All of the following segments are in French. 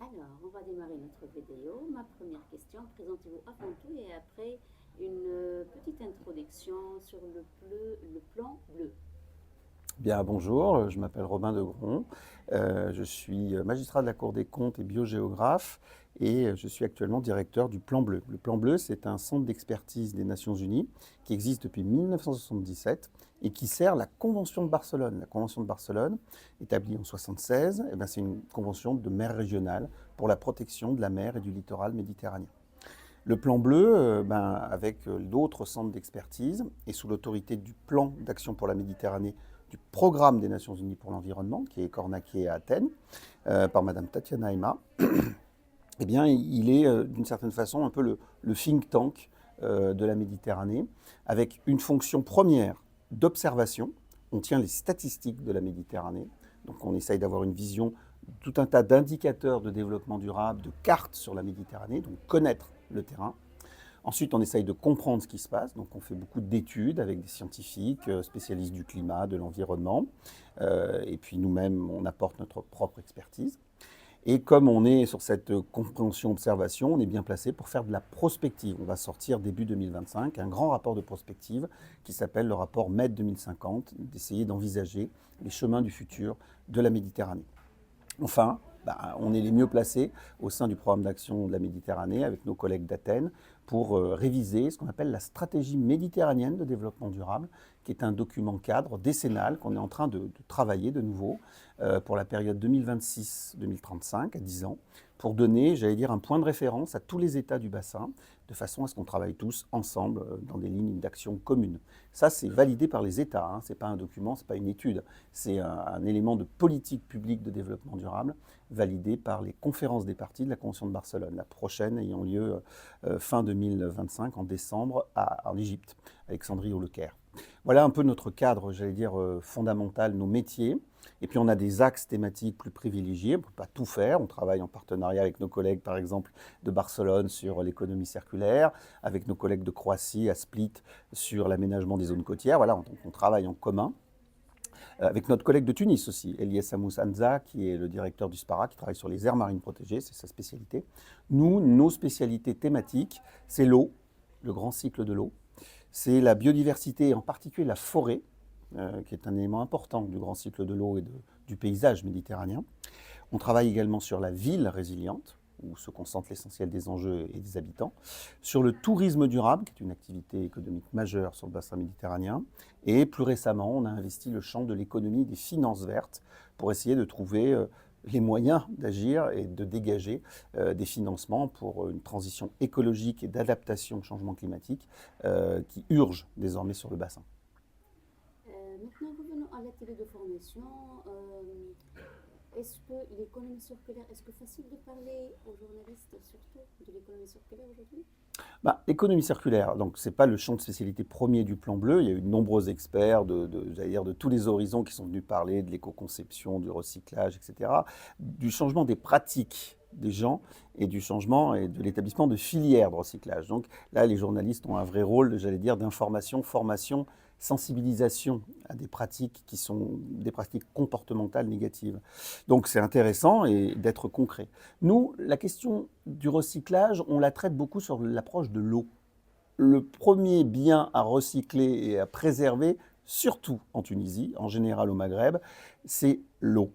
Alors, on va démarrer notre vidéo. Ma première question, présentez-vous avant tout et après une petite introduction sur le plan bleu. Bien, bonjour, je m'appelle Robin Degron, je suis magistrat de la Cour des comptes et biogéographe et je suis actuellement directeur du Plan Bleu. Le Plan Bleu, c'est un centre d'expertise des Nations Unies qui existe depuis 1977 et qui sert la Convention de Barcelone. La Convention de Barcelone, établie en 1976, c'est une convention de mer régionale pour la protection de la mer et du littoral méditerranéen. Le plan bleu, avec d'autres centres d'expertise et sous l'autorité du plan d'action pour la Méditerranée du programme des Nations Unies pour l'environnement, qui est cornaqué à Athènes, par Madame Tatiana Emma, eh bien, il est d'une certaine façon un peu le think tank de la Méditerranée, avec une fonction première d'observation. On tient les statistiques de la Méditerranée, donc on essaye d'avoir une vision, tout un tas d'indicateurs de développement durable, de cartes sur la Méditerranée, donc connaître le terrain. Ensuite, on essaye de comprendre ce qui se passe. Donc, on fait beaucoup d'études avec des scientifiques, spécialistes du climat, de l'environnement. Et puis, nous-mêmes, on apporte notre propre expertise. Et comme on est sur cette compréhension-observation, on est bien placé pour faire de la prospective. On va sortir début 2025 un grand rapport de prospective qui s'appelle le rapport MED 2050, d'essayer d'envisager les chemins du futur de la Méditerranée. Enfin, on est les mieux placés au sein du programme d'action de la Méditerranée avec nos collègues d'Athènes pour réviser ce qu'on appelle la stratégie méditerranéenne de développement durable, qui est un document cadre décennal qu'on est en train de travailler de nouveau pour la période 2026-2035, à 10 ans, pour donner, j'allais dire, un point de référence à tous les États du bassin, de façon à ce qu'on travaille tous ensemble dans des lignes d'action communes. Ça, c'est validé par les États, hein. Ce n'est pas un document, ce n'est pas une étude, c'est un élément de politique publique de développement durable validé par les conférences des parties de la Convention de Barcelone, la prochaine ayant lieu fin 2025, en décembre, en Égypte, Alexandrie ou Le Caire. Voilà un peu notre cadre, j'allais dire, fondamental, nos métiers. Et puis on a des axes thématiques plus privilégiés, on ne peut pas tout faire, on travaille en partenariat avec nos collègues par exemple de Barcelone sur l'économie circulaire, avec nos collègues de Croatie à Split sur l'aménagement des zones côtières, voilà, on travaille en commun. Avec notre collègue de Tunis aussi, Elias Amous Hamza, qui est le directeur du SPARA, qui travaille sur les aires marines protégées, c'est sa spécialité. Nous, nos spécialités thématiques, c'est l'eau, le grand cycle de l'eau, c'est la biodiversité, en particulier la forêt, qui est un élément important du grand cycle de l'eau et du paysage méditerranéen. On travaille également sur la ville résiliente, où se concentre l'essentiel des enjeux et des habitants, sur le tourisme durable, qui est une activité économique majeure sur le bassin méditerranéen, et plus récemment, on a investi le champ de l'économie des finances vertes pour essayer de trouver les moyens d'agir et de dégager des financements pour une transition écologique et d'adaptation au changement climatique qui urge désormais sur le bassin. Maintenant, revenons à l'atelier de formation. Est-ce que l'économie circulaire, est-ce que facile de parler aux journalistes surtout de l'économie circulaire aujourd'hui? Économie circulaire, donc c'est pas le champ de spécialité premier du plan bleu. Il y a eu de nombreux experts j'allais dire, de tous les horizons qui sont venus parler de l'éco-conception, du recyclage, etc., du changement des pratiques des gens et du changement et de l'établissement de filières de recyclage. Donc là, les journalistes ont un vrai rôle, j'allais dire, d'information, formation, sensibilisation à des pratiques qui sont des pratiques comportementales négatives. Donc c'est intéressant et d'être concret. Nous, la question du recyclage, on la traite beaucoup sur l'approche de l'eau. Le premier bien à recycler et à préserver, surtout en Tunisie, en général au Maghreb, c'est l'eau.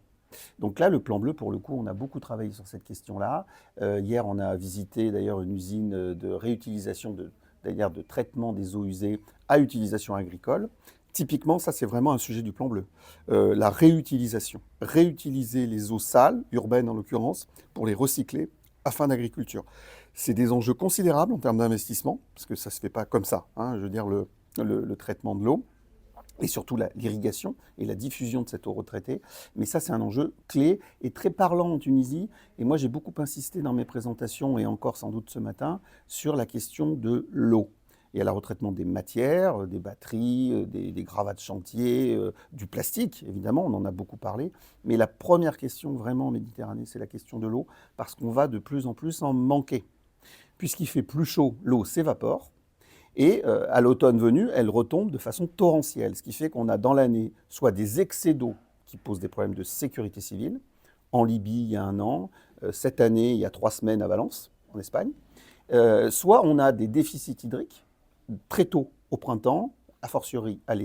Donc là, le plan bleu, pour le coup, on a beaucoup travaillé sur cette question-là. Hier, on a visité d'ailleurs une usine de réutilisation, d'ailleurs de traitement des eaux usées à utilisation agricole. Typiquement, ça, c'est vraiment un sujet du plan bleu. La réutilisation. Réutiliser les eaux sales, urbaines en l'occurrence, pour les recycler à fin d'agriculture. C'est des enjeux considérables en termes d'investissement, parce que ça ne se fait pas comme ça, hein, je veux dire, le traitement de l'eau et surtout l'irrigation et la diffusion de cette eau retraitée. Mais ça, c'est un enjeu clé et très parlant en Tunisie. Et moi, j'ai beaucoup insisté dans mes présentations, et encore sans doute ce matin, sur la question de l'eau. Il y a le retraitement des matières, des batteries, des gravats de chantier, du plastique, évidemment, on en a beaucoup parlé. Mais la première question vraiment en Méditerranée, c'est la question de l'eau, parce qu'on va de plus en plus en manquer. Puisqu'il fait plus chaud, l'eau s'évapore. Et à l'automne venu, elle retombe de façon torrentielle, ce qui fait qu'on a dans l'année soit des excès d'eau qui posent des problèmes de sécurité civile. En Libye, il y a un an, cette année, il y a 3 semaines à Valence, en Espagne. Soit on a des déficits hydriques très tôt au printemps, a fortiori à l'été.